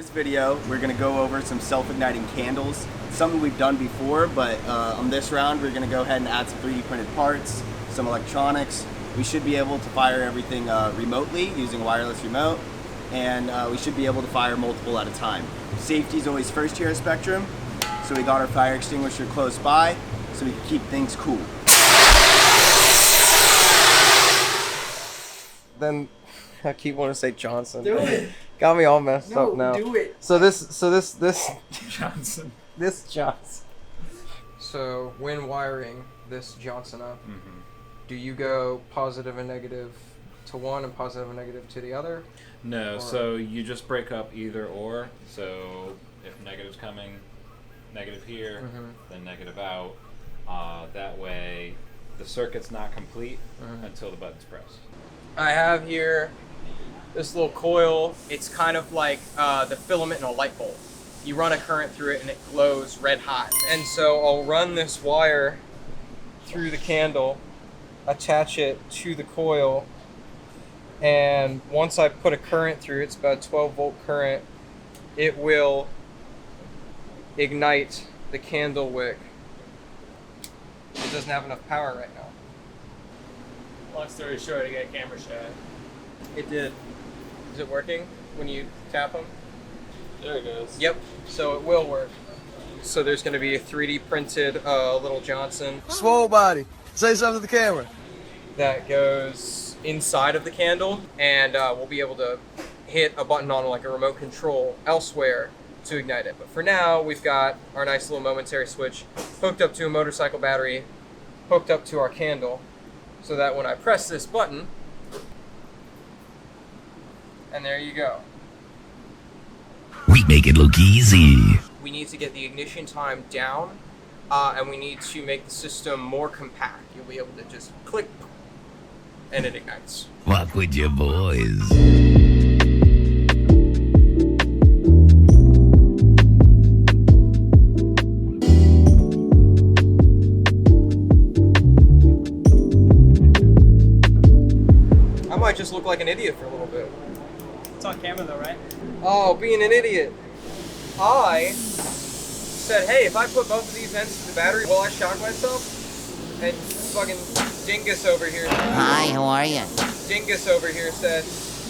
this video, we're going to go over some self-igniting candles. It's something we've done before, but on this round, we're going to go ahead and add some 3D printed parts, some electronics. We should be able to fire everything remotely using a wireless remote, and we should be able to fire multiple at a time. Safety is always first here at Spectrum, so we got our fire extinguisher close by so we can keep things cool. Then I keep wanting to say Johnson. Do it. Got me all messed up now. Do it. So this Johnson. this Johnson. So when wiring this Johnson up, do you go positive and negative to one and positive and negative to the other? No, so you just break up either or. So if negative's coming, negative here, then negative out. That way the circuit's not complete until the button's pressed. I have here this little coil. It's kind of like the filament in a light bulb. You run a current through it and it glows red hot. And so I'll run this wire through the candle, attach it to the coil, and once I put a current through, it's about a 12-volt current, it will ignite the candle wick. It doesn't have enough power right now. Long story short, I got a camera shot. It did. Is it working when you tap them? There it goes. Yep, so it will work. So there's going to be a 3D printed little Johnson. Swole body. Say something to the camera. That goes inside of the candle, and we'll be able to hit a button on like a remote control elsewhere to ignite it. But for now, we've got our nice little momentary switch hooked up to a motorcycle battery, hooked up to our candle, so that when I press this button, and there you go. We make it look easy. We need to get the ignition time down, and we need to make the system more compact. You'll be able to just click, and it ignites. Walk with your boys. I might just look like an idiot for a little bit. It's on camera though, right? Oh, being an idiot. I said, hey, if I put both of these ends to the battery, will I shock myself? And fucking Dingus over here. Hi, how are you? Dingus over here said,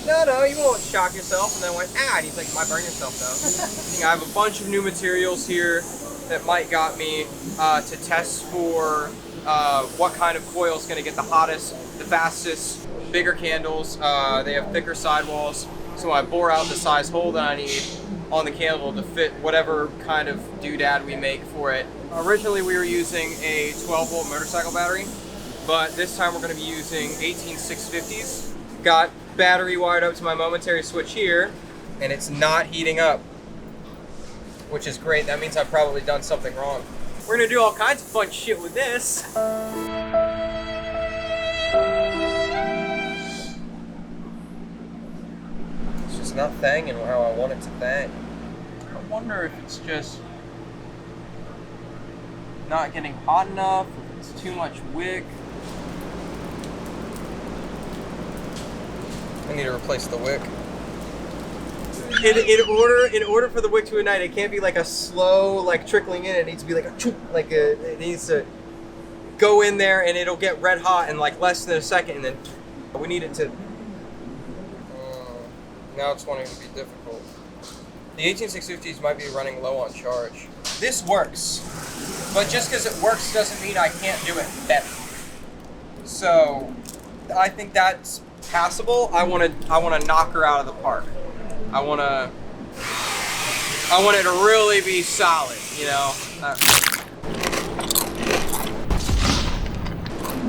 no, you won't shock yourself. And then I went, and he's like, you might burn yourself though. I have a bunch of new materials here that Mike got me to test for what kind of coil is going to get the hottest, the fastest, bigger candles. They have thicker sidewalls. So I bore out the size hole that I need on the candle to fit whatever kind of doodad we make for it. Originally we were using a 12-volt motorcycle battery, but this time we're going to be using 18650s. Got battery wired up to my momentary switch here, and it's not heating up, which is great. That means I've probably done something wrong. We're going to do all kinds of fun shit with this. Not thanging how I want it to thang. I wonder if it's just not getting hot enough, if it's too much wick. I need to replace the wick. In order for the wick to ignite, it can't be like a slow like trickling in. It needs to be like a choop, it needs to go in there and it'll get red hot in like less than a second, and then we need it to. Now it's wanting to be difficult. The 18650s might be running low on charge. This works, but just because it works doesn't mean I can't do it better. So I think that's passable. I want to knock her out of the park. I want it to really be solid, you know.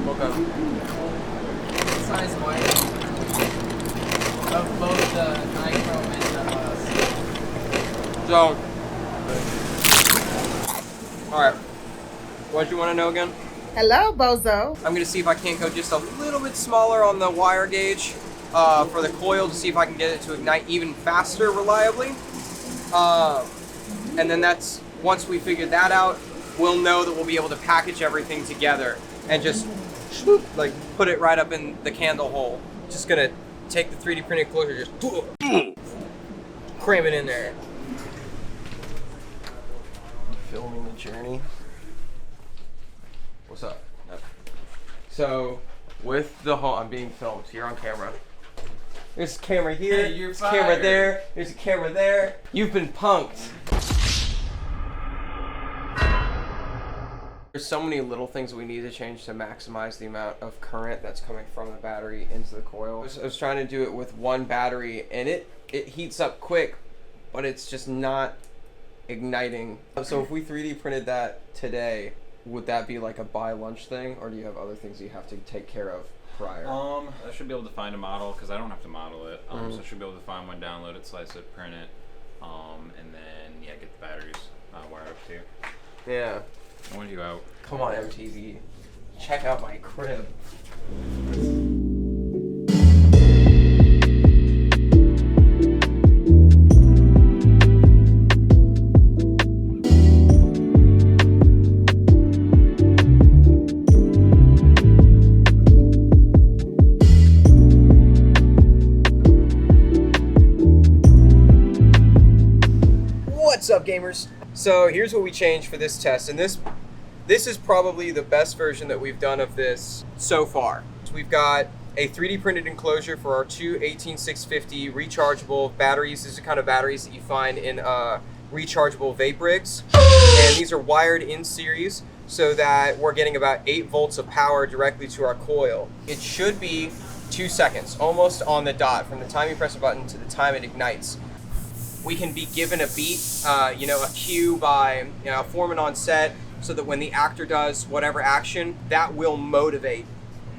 What size wire of both the nichrome and So, all right. What do you want to know again? Hello, Bozo. I'm gonna see if I can't go just a little bit smaller on the wire gauge for the coil to see if I can get it to ignite even faster reliably. And then once we figure that out, we'll know that we'll be able to package everything together and just like put it right up in the candle hole. Just gonna take the 3D printed closure, just cram it in there. filming the journey. What's up? No. So, with the whole, I'm being filmed. You're on camera. There's a camera here. Hey, there's a camera there. There's a camera there. You've been punked. There's so many little things we need to change to maximize the amount of current that's coming from the battery into the coil. I was trying to do it with one battery, and it heats up quick, but it's just not igniting. So if we 3D printed that today, would that be like a buy lunch thing, or do you have other things you have to take care of prior? I should be able to find a model because I don't have to model it. So I should be able to find one, download it, slice it, print it, and then get the batteries wired up too. Yeah. I want you out. Come on, MTV. Check out my crib. What's up, gamers? So here's what we changed for this test, and this is probably the best version that we've done of this so far. So we've got a 3D printed enclosure for our two 18650 rechargeable batteries. These are the kind of batteries that you find in rechargeable vape rigs, and these are wired in series so that we're getting about 8 volts of power directly to our coil. It should be 2 seconds, almost on the dot, from the time you press a button to the time it ignites. We can be given a beat, a cue by foreman on set, so that when the actor does whatever action, that will motivate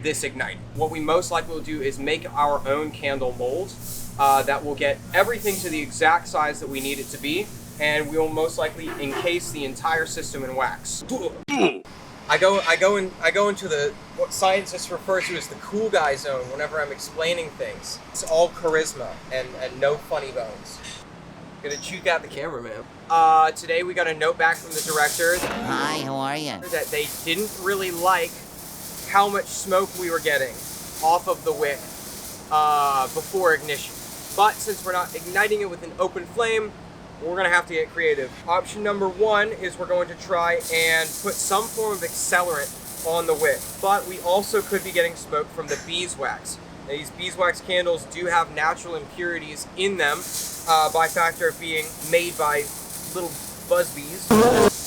this ignite. What we most likely will do is make our own candle mold that will get everything to the exact size that we need it to be, and we will most likely encase the entire system in wax. I go into the what scientists refer to as the cool guy zone whenever I'm explaining things. It's all charisma and no funny bones. Gonna juke out the cameraman. Today we got a note back from the director. Hi, how are you? That they didn't really like how much smoke we were getting off of the wick before ignition. But since we're not igniting it with an open flame, we're gonna have to get creative. Option number 1 is we're going to try and put some form of accelerant on the wick. But we also could be getting smoke from the beeswax. Now, these beeswax candles do have natural impurities in them by factor of being made by little buzzbees.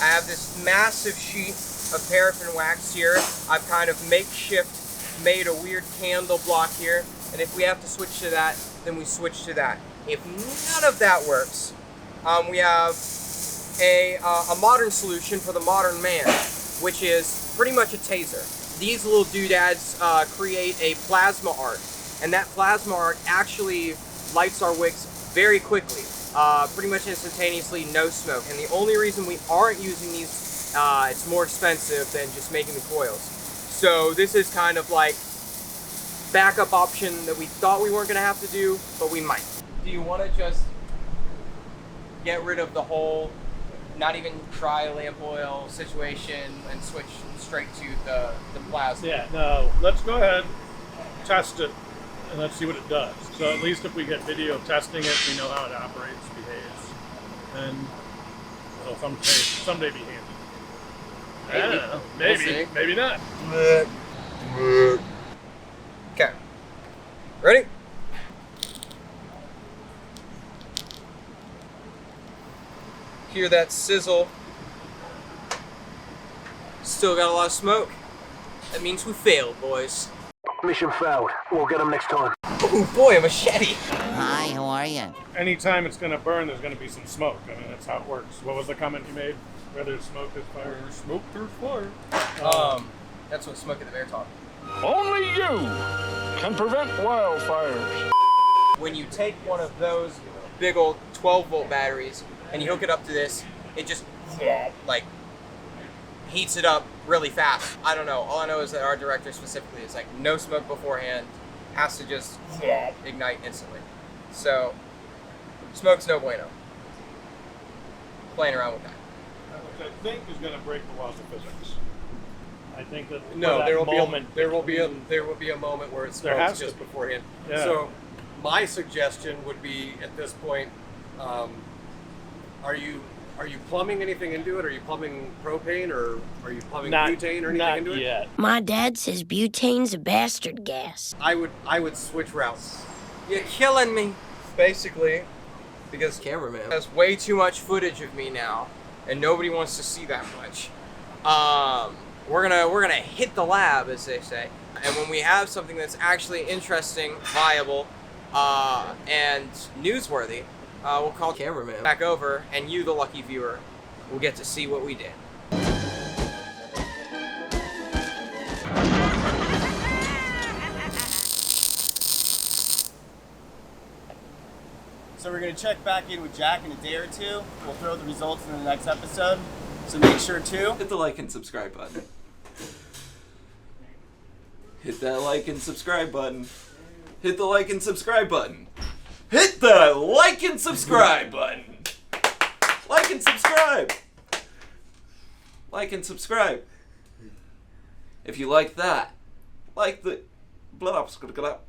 I have this massive sheet of paraffin wax here. I've kind of makeshift made a weird candle block here, and if we have to switch to that, then we switch to that. If none of that works, we have a modern solution for the modern man, which is pretty much a taser. These little doodads create a plasma arc, and that plasma arc actually lights our wicks very quickly, pretty much instantaneously, no smoke. And the only reason we aren't using these, it's more expensive than just making the coils. So this is kind of like backup option that we thought we weren't going to have to do, but we might. Do you want to just get rid of the whole, not even try lamp oil situation and switch straight to the plasma? Yeah, no, let's go ahead, test it, and let's see what it does. So at least if we get video of testing it, we know how it operates, behaves, and it'll someday be handy. I don't know, maybe, maybe not. Okay, ready? Hear that sizzle. Still got a lot of smoke. That means we failed, boys. Mission failed. We'll get them next time. Oh boy, a machete. Hi, how are you? Anytime it's going to burn, there's going to be some smoke. I mean, that's how it works. What was the comment you made? Where there's smoke, there's fire. There's smoke, there's fire. That's what Smokey the Bear taught. Only you can prevent wildfires. When you take one of those big old 12-volt batteries and you hook it up to this, it just like heats it up really fast. I don't know. All I know is that our director specifically is like no smoke beforehand, has to just ignite instantly. So smoke's no bueno. Playing around with that. Which I think is going to break the laws of physics. I think that No, that there will moment be a moment where it There has smokes to just be. beforehand. Yeah. So my suggestion would be at this point, are you Are you plumbing anything into it? Are you plumbing propane, or are you plumbing Not, butane or anything not into it? yet. My dad says butane's a bastard gas. I would switch routes. You're killing me, basically, because cameraman has way too much footage of me now, and nobody wants to see that much. We're gonna hit the lab, as they say, and when we have something that's actually interesting, viable, and newsworthy, we'll call cameraman back over, and you, the lucky viewer, will get to see what we did. So we're going to check back in with Jack in a day or two. We'll throw the results in the next episode. So make sure to hit the like and subscribe button. Hit that like and subscribe button. Hit the like and subscribe button. Hit the like and subscribe button. Like and subscribe. Like and subscribe. If you like that, like the blood up.